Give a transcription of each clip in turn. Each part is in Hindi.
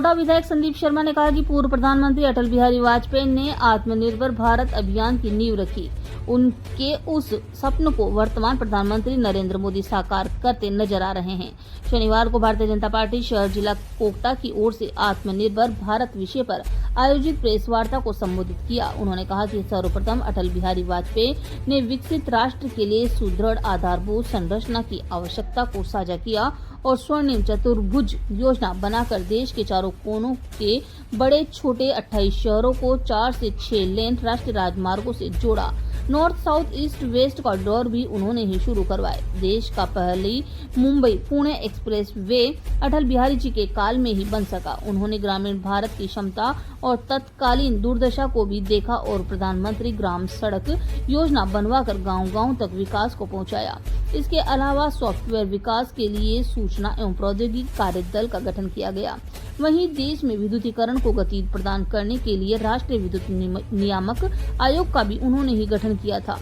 कोटा विधायक संदीप शर्मा ने कहा कि पूर्व प्रधानमंत्री अटल बिहारी वाजपेयी ने आत्मनिर्भर भारत अभियान की नींव रखी। उनके उस सपन को वर्तमान प्रधानमंत्री नरेंद्र मोदी साकार करते नजर आ रहे हैं। शनिवार को भारतीय जनता पार्टी शहर जिला कोटा की ओर से आत्मनिर्भर भारत विषय पर आयोजित प्रेस वार्ता को संबोधित किया। उन्होंने कहा कि सर्वप्रथम अटल बिहारी वाजपेयी ने विकसित राष्ट्र के लिए सुदृढ़ आधारभूत संरचना की आवश्यकता को साझा किया और स्वर्णिम चतुर्भुज योजना बनाकर देश के चारों कोनों के बड़े छोटे 28 शहरों को 4 से 6 लेन राष्ट्रीय राजमार्गों से जोड़ा। North south east west corridor भी उन्होंने ही शुरू करवाए। देश का पहली मुंबई पुणे एक्सप्रेस वे अटल बिहारी जी के काल में ही बन सका। उन्होंने ग्रामीण भारत की क्षमता और तत्कालीन दुर्दशा को भी देखा और प्रधानमंत्री ग्राम सड़क योजना बनवाकर गांव-गांव तक विकास को पहुंचाया। इसके अलावा सॉफ्टवेयर विकास के लिए सूचना एवं प्रौद्योगिकी कार्य दल का गठन किया गया। वहीं देश में विद्युतीकरण को गति प्रदान करने के लिए राष्ट्रीय विद्युत नियामक आयोग का भी उन्होंने ही गठन किया था।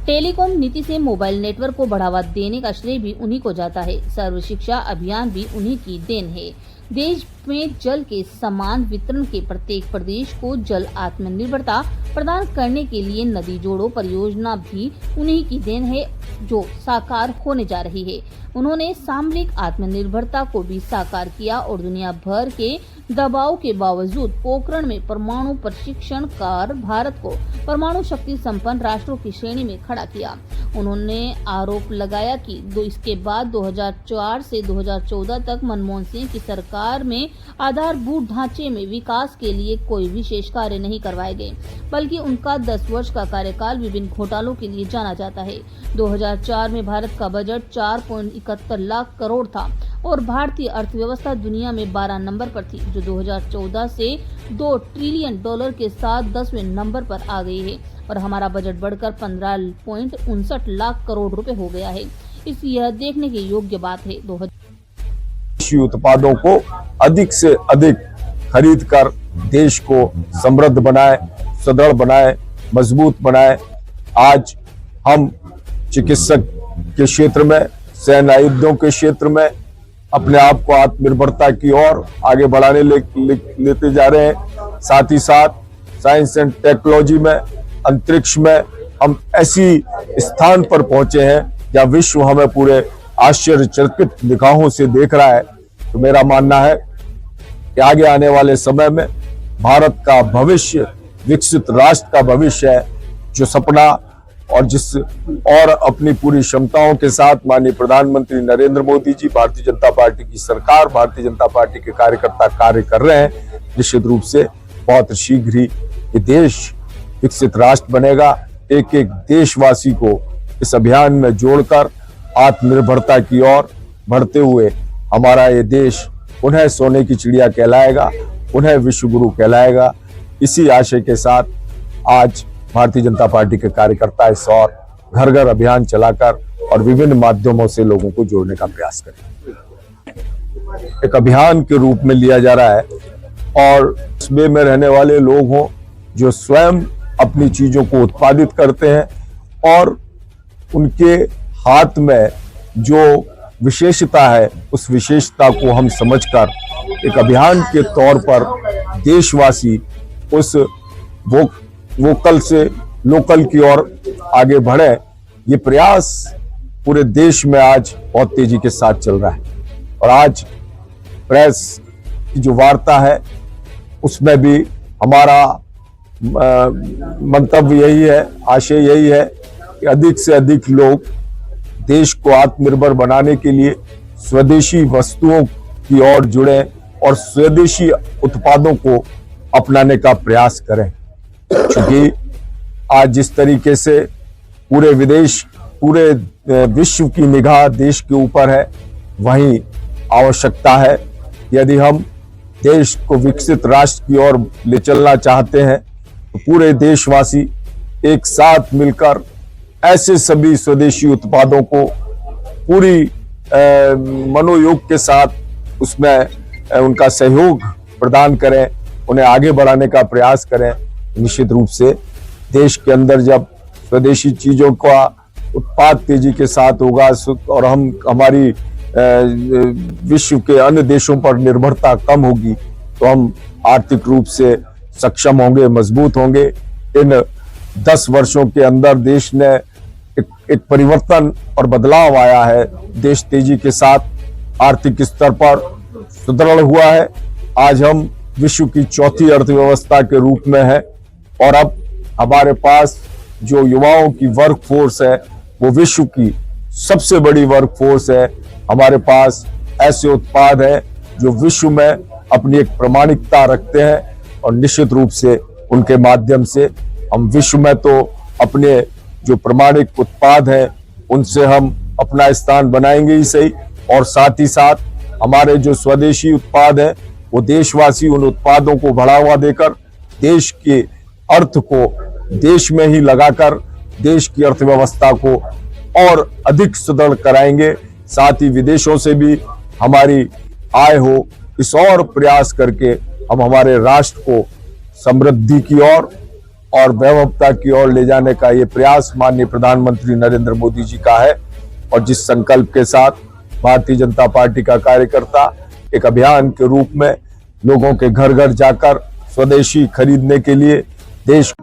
टेलीकॉम नीति से मोबाइल नेटवर्क को बढ़ावा देने का श्रेय भी उन्हीं को जाता है। सर्व शिक्षा अभियान भी उन्हीं की देन है। देश में जल के समान वितरण के प्रत्येक प्रदेश को जल आत्मनिर्भरता प्रदान करने के लिए नदी जोड़ो परियोजना भी उन्हीं की देन है, जो साकार होने जा रही है। उन्होंने सामरिक आत्मनिर्भरता को भी साकार किया और दुनिया भर के दबाव के बावजूद पोखरण में परमाणु प्रशिक्षण कर भारत को परमाणु शक्ति संपन्न राष्ट्रों की श्रेणी में खड़ा किया। उन्होंने आरोप लगाया कि इसके बाद 2004 से 2014 तक मनमोहन सिंह की सरकार में आधारभूत ढांचे में विकास के लिए कोई विशेष कार्य नहीं करवाए गए, बल्कि उनका 10 वर्ष का कार्यकाल विभिन्न घोटालों के लिए जाना जाता है। 2004 में भारत का बजट 4.71 लाख करोड़ था और भारतीय अर्थव्यवस्था दुनिया में 12 नंबर पर थी, जो 2014 से $2 ट्रिलियन के साथ 10वें नंबर पर आ गई है और हमारा बजट बढ़कर 15.59 लाख करोड़ रुपए हो गया है। इस यह देखने की योग्य बात है। कृषि उत्पादों को अधिक से अधिक खरीद कर देश को समृद्ध बनाए, सुदृढ़ बनाए, मजबूत बनाए। आज हम चिकित्सक के क्षेत्र में, सैन्य आयुधों के क्षेत्र में अपने आप को आत्मनिर्भरता की ओर आगे बढ़ाने लेते जा रहे हैं। साथ ही साथ साइंस एंड टेक्नोलॉजी में, अंतरिक्ष में हम ऐसी स्थान पर पहुंचे हैं जहां विश्व हमें पूरे आश्चर्यचकित निगाहों से देख रहा है। तो मेरा मानना है कि आगे आने वाले समय में भारत का भविष्य विकसित राष्ट्र का भविष्य है, जो सपना और अपनी पूरी क्षमताओं के साथ माननीय प्रधानमंत्री नरेंद्र मोदी जी, भारतीय जनता पार्टी की सरकार, भारतीय जनता पार्टी के कार्यकर्ता कार्य कर रहे हैं। निश्चित रूप से बहुत शीघ्र ही ये देश विकसित राष्ट्र बनेगा। एक एक देशवासी को इस अभियान में जोड़कर आत्मनिर्भरता की ओर बढ़ते हुए हमारा ये देश उन्हें सोने की चिड़िया कहलाएगा, उन्हें विश्व गुरु कहलाएगा। इसी आशय के साथ आज भारतीय जनता पार्टी के कार्यकर्ता इस ओर घर घर अभियान चलाकर और विभिन्न माध्यमों से लोगों को जोड़ने का प्रयास करें। एक अभियान के रूप में लिया जा रहा है और इसमें रहने वाले लोग हों जो स्वयं अपनी चीजों को उत्पादित करते हैं और उनके हाथ में जो विशेषता है, उस विशेषता को हम समझकर एक अभियान के तौर पर देशवासी उस वोकल से लोकल की ओर आगे बढ़े। ये प्रयास पूरे देश में आज बहुत तेजी के साथ चल रहा है और आज प्रेस की जो वार्ता है उसमें भी हमारा मंतव्य यही है, आशय यही है कि अधिक से अधिक लोग देश को आत्मनिर्भर बनाने के लिए स्वदेशी वस्तुओं की ओर जुड़े और स्वदेशी उत्पादों को अपनाने का प्रयास करें। क्योंकि आज जिस तरीके से पूरे विश्व की निगाह देश के ऊपर है, वहीं आवश्यकता है यदि हम देश को विकसित राष्ट्र की ओर ले चलना चाहते हैं तो पूरे देशवासी एक साथ मिलकर ऐसे सभी स्वदेशी उत्पादों को पूरी मनोयोग के साथ उसमें उनका सहयोग प्रदान करें, उन्हें आगे बढ़ाने का प्रयास करें। निश्चित रूप से देश के अंदर जब स्वदेशी चीजों का उत्पाद तेजी के साथ होगा और हमारी विश्व के अन्य देशों पर निर्भरता कम होगी तो हम आर्थिक रूप से सक्षम होंगे, मजबूत होंगे। इन 10 वर्षों के अंदर देश ने एक परिवर्तन और बदलाव आया है। देश तेजी के साथ आर्थिक स्तर पर सुदृढ़ हुआ है। आज हम विश्व की चौथी अर्थव्यवस्था के रूप में है और अब हमारे पास जो युवाओं की वर्क फोर्स है वो विश्व की सबसे बड़ी वर्क फोर्स है। हमारे पास ऐसे उत्पाद हैं जो विश्व में अपनी एक प्रामाणिकता रखते हैं और निश्चित रूप से उनके माध्यम से हम विश्व में तो अपने जो प्रामाणिक उत्पाद हैं उनसे हम अपना स्थान बनाएंगे ही सही, और साथ ही साथ हमारे जो स्वदेशी उत्पाद हैं वो देशवासी उन उत्पादों को बढ़ावा देकर देश के अर्थ को देश में ही लगाकर देश की अर्थव्यवस्था को और अधिक सुदृढ़ कराएंगे। साथ ही विदेशों से भी हमारी आय हो, इस और प्रयास करके हम हमारे राष्ट्र को समृद्धि की ओर और वैभवता की ओर ले जाने का ये प्रयास माननीय प्रधानमंत्री नरेंद्र मोदी जी का है। और जिस संकल्प के साथ भारतीय जनता पार्टी का कार्यकर्ता एक अभियान के रूप में लोगों के घर घर जाकर स्वदेशी खरीदने के लिए देश